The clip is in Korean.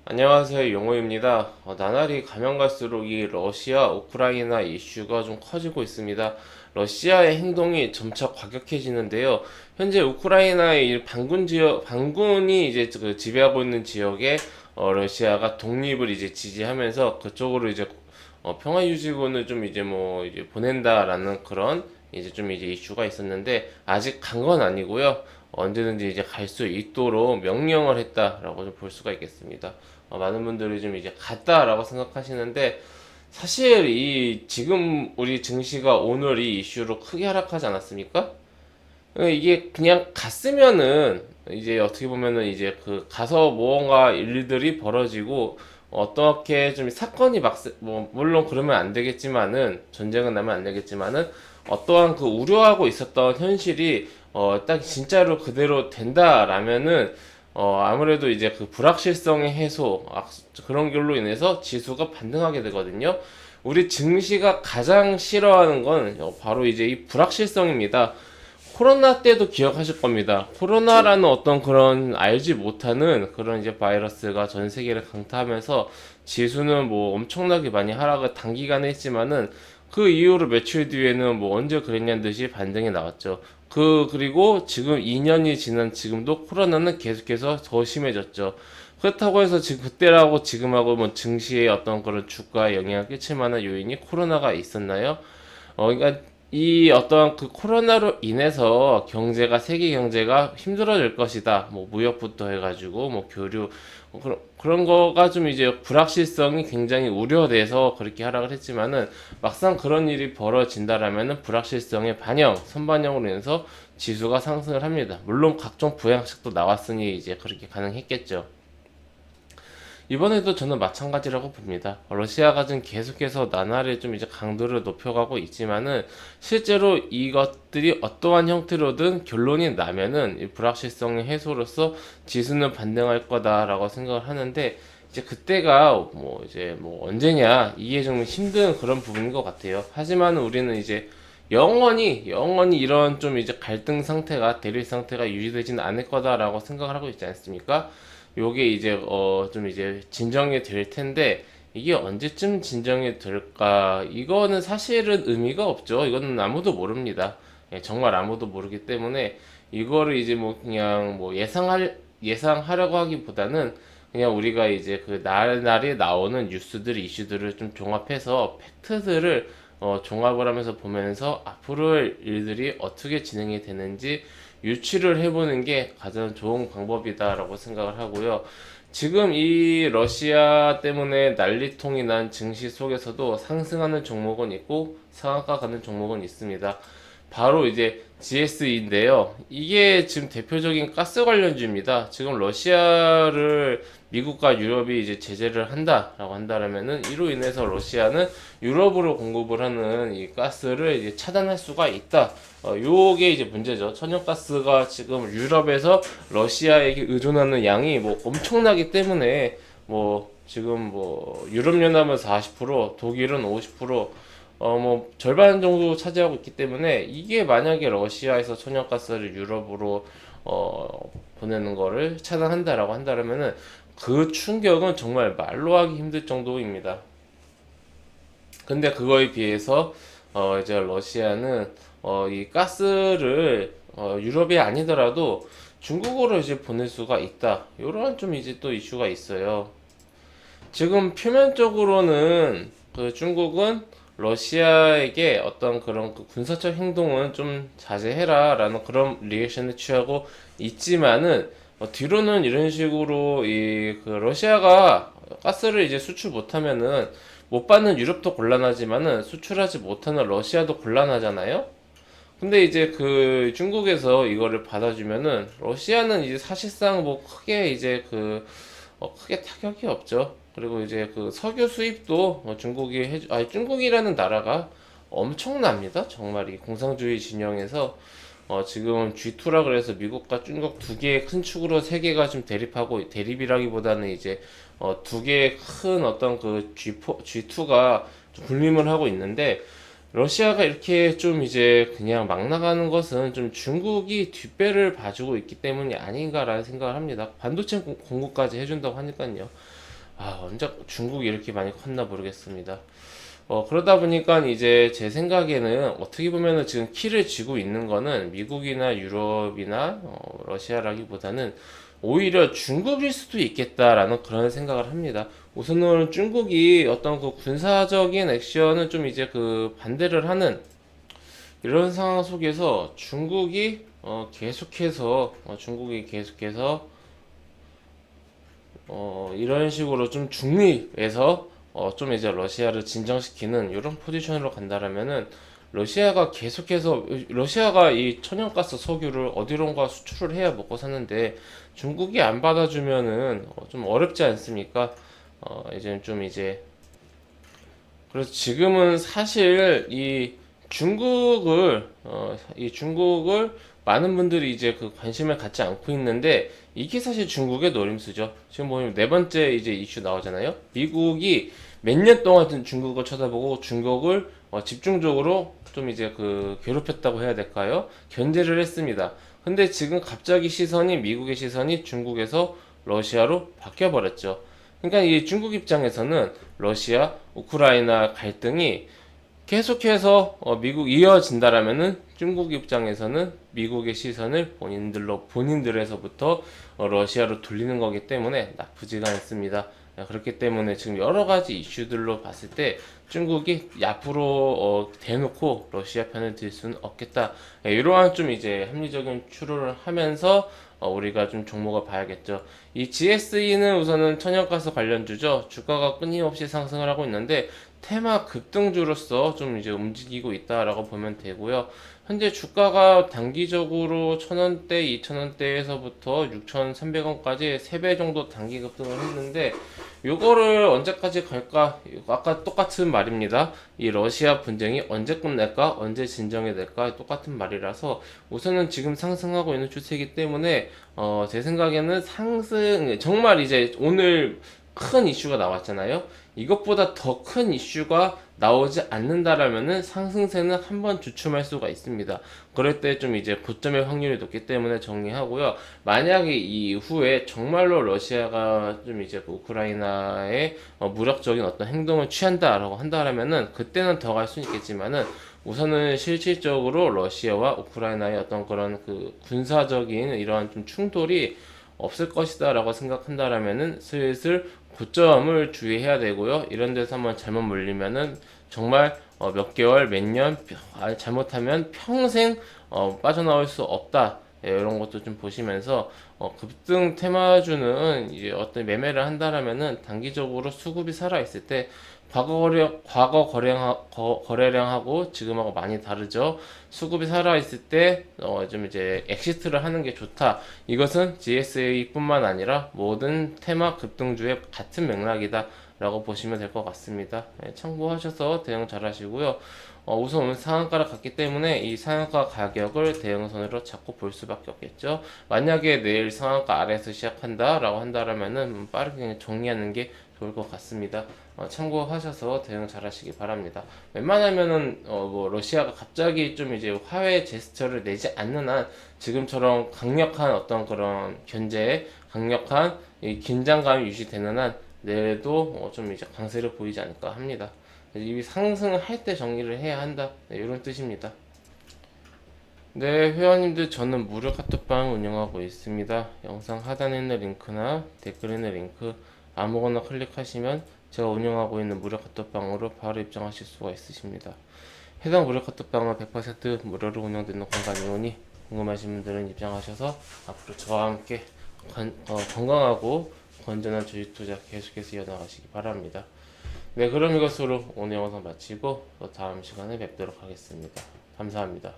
안녕하세요, 용호입니다. 나날이 가면 갈수록 이 러시아, 우크라이나 이슈가 좀 커지고 있습니다. 러시아의 행동이 점차 과격해지는데요. 현재 우크라이나의 이 반군이 이제 그 지배하고 있는 지역에 러시아가 독립을 이제 지지하면서 그쪽으로 이제 평화유지군을 좀 이제 뭐 이제 보낸다라는 그런 이제 좀 이제 이슈가 있었는데 아직 간 건 아니고요. 언제든지 이제 갈 수 있도록 명령을 했다라고 좀 볼 수가 있겠습니다. 많은 분들이 좀 이제 갔다라고 생각하시는데 사실 이 지금 우리 증시가 오늘 이 이슈로 크게 하락하지 않았습니까? 이게 그냥 갔으면은 이제 어떻게 보면은 이제 그 가서 뭔가 일들이 벌어지고 어떻게 좀 사건이 뭐 물론 그러면 안 되겠지만은 전쟁은 나면 안 되겠지만은 어떠한 그 우려하고 있었던 현실이 딱 진짜로 그대로 된다라면은 아무래도 이제 그 불확실성의 해소 그런 걸로 인해서 지수가 반등하게 되거든요. 우리 증시가 가장 싫어하는 건 바로 이제 이 불확실성입니다. 코로나 때도 기억하실 겁니다. 코로나라는 어떤 그런 알지 못하는 그런 이제 바이러스가 전 세계를 강타하면서 지수는 뭐 엄청나게 많이 하락을 단기간에 했지만은 그 이후로 며칠 뒤에는 뭐 언제 그랬냐는 듯이 반등이 나왔죠. 그리고 지금 2년이 지난 지금도 코로나는 계속해서 더 심해졌죠. 그렇다고 해서 지금 그때라고 지금하고 뭐 증시에 어떤 그런 주가에 영향을 끼칠 만한 요인이 코로나가 있었나요? 그러니까 이 어떤 그 코로나로 인해서 세계 경제가 힘들어질 것이다. 뭐 무역부터 해가지고 뭐 교류 그런 거가 좀 이제 불확실성이 굉장히 우려돼서 그렇게 하락을 했지만은 막상 그런 일이 벌어진다라면은 불확실성의 선반영으로 인해서 지수가 상승을 합니다. 물론 각종 부양책도 나왔으니 이제 그렇게 가능했겠죠. 이번에도 저는 마찬가지라고 봅니다. 러시아가 지금 계속해서 나날이 좀 이제 강도를 높여가고 있지만은 실제로 이것들이 어떠한 형태로든 결론이 나면은 이 불확실성의 해소로서 지수는 반등할 거다라고 생각을 하는데 이제 그때가 뭐 이제 뭐 언제냐 이게 좀 힘든 그런 부분인 것 같아요. 하지만 우리는 이제 영원히 이런 좀 이제 갈등 상태가 대립 상태가 유지되지는 않을 거다라고 생각을 하고 있지 않습니까? 요게 이제 좀 이제 진정이 될 텐데 이게 언제쯤 진정이 될까? 이거는 사실은 의미가 없죠. 이거는 아무도 모릅니다. 예, 정말 아무도 모르기 때문에 이거를 이제 뭐 그냥 뭐 예상하려고 하기보다는 그냥 우리가 이제 그 날에 나오는 이슈들을 좀 종합해서 팩트들을 종합을 하면서 보면서 앞으로의 일들이 어떻게 진행이 되는지 유추를 해보는 게 가장 좋은 방법이다라고 생각을 하고요. 지금 이 러시아 때문에 난리통이 난 증시 속에서도 상승하는 종목은 있고 상한가 가는 종목은 있습니다. 바로 이제 GS인데요. 이게 지금 대표적인 가스 관련주입니다. 지금 러시아를 미국과 유럽이 이제 제재를 한다라고 한다면은 이로 인해서 러시아는 유럽으로 공급을 하는 이 가스를 이제 차단할 수가 있다. 요게 이제 문제죠. 천연가스가 지금 유럽에서 러시아에게 의존하는 양이 뭐 엄청나기 때문에 뭐 지금 뭐 유럽연합은 40%, 독일은 50%, 뭐 절반 정도 차지하고 있기 때문에 이게 만약에 러시아에서 천연가스를 유럽으로 보내는 거를 차단한다라고 한다면은 그 충격은 정말 말로 하기 힘들 정도입니다. 근데 그거에 비해서 이제 러시아는 이 가스를 유럽이 아니더라도 중국으로 이제 보낼 수가 있다. 이런 좀 이제 또 이슈가 있어요. 지금 표면적으로는 그 중국은 러시아에게 어떤 그런 그 군사적 행동은 좀 자제해라 라는 그런 리액션을 취하고 있지만은 뒤로는 이런 식으로 이 그 러시아가 가스를 이제 수출 못하면은 못 받는 유럽도 곤란하지만은 수출하지 못하는 러시아도 곤란하잖아요. 근데 이제 그 중국에서 이거를 받아주면은 러시아는 이제 사실상 뭐 크게 이제 크게 타격이 없죠. 그리고 이제 그 석유 수입도 중국이라는 나라가 엄청납니다. 정말 이 공산주의 진영에서 지금 G2라 그래서 미국과 중국 두 개의 큰 축으로 세계가 좀 대립이라기보다는 이제 두 개의 큰 어떤 그 G2가 군림을 하고 있는데 러시아가 이렇게 좀 이제 그냥 막 나가는 것은 좀 중국이 뒷배를 봐주고 있기 때문이 아닌가라는 생각을 합니다. 반도체 공급까지 해준다고 하니까요. 언제 중국이 이렇게 많이 컸나 모르겠습니다. 그러다 보니까 이제 제 생각에는 어떻게 보면은 지금 키를 쥐고 있는 거는 미국이나 유럽이나 러시아라기보다는 오히려 중국일 수도 있겠다라는 그런 생각을 합니다. 우선은 중국이 어떤 그 군사적인 액션은 좀 이제 그 반대를 하는 이런 상황 속에서 중국이 계속해서 이런 식으로 좀 중립에서 좀 이제 러시아를 진정시키는 이런 포지션으로 간다라면은 러시아가 이 천연가스 석유를 어디론가 수출을 해야 먹고 사는데 중국이 안 받아주면은 좀 어렵지 않습니까? 이제 좀 이제 그래서 지금은 사실 이 중국을 많은 분들이 이제 그 관심을 갖지 않고 있는데 이게 사실 중국의 노림수죠. 지금 보면 네 번째 이제 이슈 나오잖아요. 미국이 몇 년 동안 중국을 쳐다보고 중국을 집중적으로 좀 이제 그 괴롭혔다고 해야 될까요? 견제를 했습니다. 근데 지금 갑자기 미국의 시선이 중국에서 러시아로 바뀌어 버렸죠. 그러니까 이 중국 입장에서는 러시아, 우크라이나 갈등이 계속해서 미국 이어진다라면은 중국 입장에서는 미국의 시선을 본인들에서부터 러시아로 돌리는 거기 때문에 나쁘지가 않습니다. 그렇기 때문에 지금 여러 가지 이슈들로 봤을 때 중국이 앞으로 대놓고 러시아 편을 들 수는 없겠다. 이러한 좀 이제 합리적인 추론을 하면서 우리가 좀 종목을 봐야겠죠. 이 GSE는 우선은 천연가스 관련주죠. 주가가 끊임없이 상승을 하고 있는데 테마 급등주로서 좀 이제 움직이고 있다라고 보면 되고요. 현재 주가가 단기적으로 1,000원대, 2,000원대에서부터 6,300원까지 3배 정도 단기 급등을 했는데 요거를 언제까지 갈까? 아까 똑같은 말입니다. 이 러시아 분쟁이 언제 끝날까? 언제 진정이 될까? 똑같은 말이라서 우선은 지금 상승하고 있는 추세이기 때문에 제 생각에는 정말 이제 오늘 큰 이슈가 나왔잖아요. 이것보다 더 큰 이슈가 나오지 않는다라면은 상승세는 한번 주춤할 수가 있습니다. 그럴 때 좀 이제 고점의 확률이 높기 때문에 정리하고요. 만약에 이후에 정말로 러시아가 좀 이제 우크라이나에 무력적인 어떤 행동을 취한다라고 한다라면은 그때는 더 갈 수는 있겠지만은 우선은 실질적으로 러시아와 우크라이나의 어떤 그런 그 군사적인 이러한 좀 충돌이 없을 것이다라고 생각한다라면은 슬슬 고점을 주의해야 되고요. 이런 데서 한번 잘못 물리면은 정말 몇 개월, 몇 년, 잘못하면 평생 빠져나올 수 없다. 이런 것도 좀 보시면서 급등 테마주는 이제 어떤 매매를 한다라면은 단기적으로 수급이 살아 있을 때 과거 거래량하고 지금하고 많이 다르죠. 수급이 살아 있을 때 좀 이제 엑시트를 하는 게 좋다. 이것은 GSA뿐만 아니라 모든 테마 급등주의 같은 맥락이다. 라고 보시면 될 것 같습니다. 참고하셔서 대응 잘 하시고요. 우선 오늘 상한가를 갔기 때문에 이 상한가 가격을 대응선으로 잡고 볼 수밖에 없겠죠. 만약에 내일 상한가 아래에서 시작한다 라고 한다면은 빠르게 그냥 정리하는 게 좋을 것 같습니다. 참고하셔서 대응 잘 하시기 바랍니다. 웬만하면은 뭐 러시아가 갑자기 좀 이제 화해 제스처를 내지 않는 한 지금처럼 강력한 어떤 그런 견제, 강력한 이 긴장감이 유지되는 한 내일도 좀 이제 강세를 보이지 않을까 합니다. 이 상승을 할 때 정리를 해야 한다. 네, 이런 뜻입니다. 네, 회원님들 저는 무료 카톡방 운영하고 있습니다. 영상 하단에 있는 링크나 댓글에 있는 링크 아무거나 클릭하시면 제가 운영하고 있는 무료 카톡방으로 바로 입장하실 수가 있으십니다. 해당 무료 카톡방은 100% 무료로 운영되는 공간이오니 궁금하신 분들은 입장하셔서 앞으로 저와 함께 건강하고 건전한 주식 투자 계속해서 이어나가시기 바랍니다. 네, 그럼 이것으로 오늘 영상 마치고 또 다음 시간에 뵙도록 하겠습니다. 감사합니다.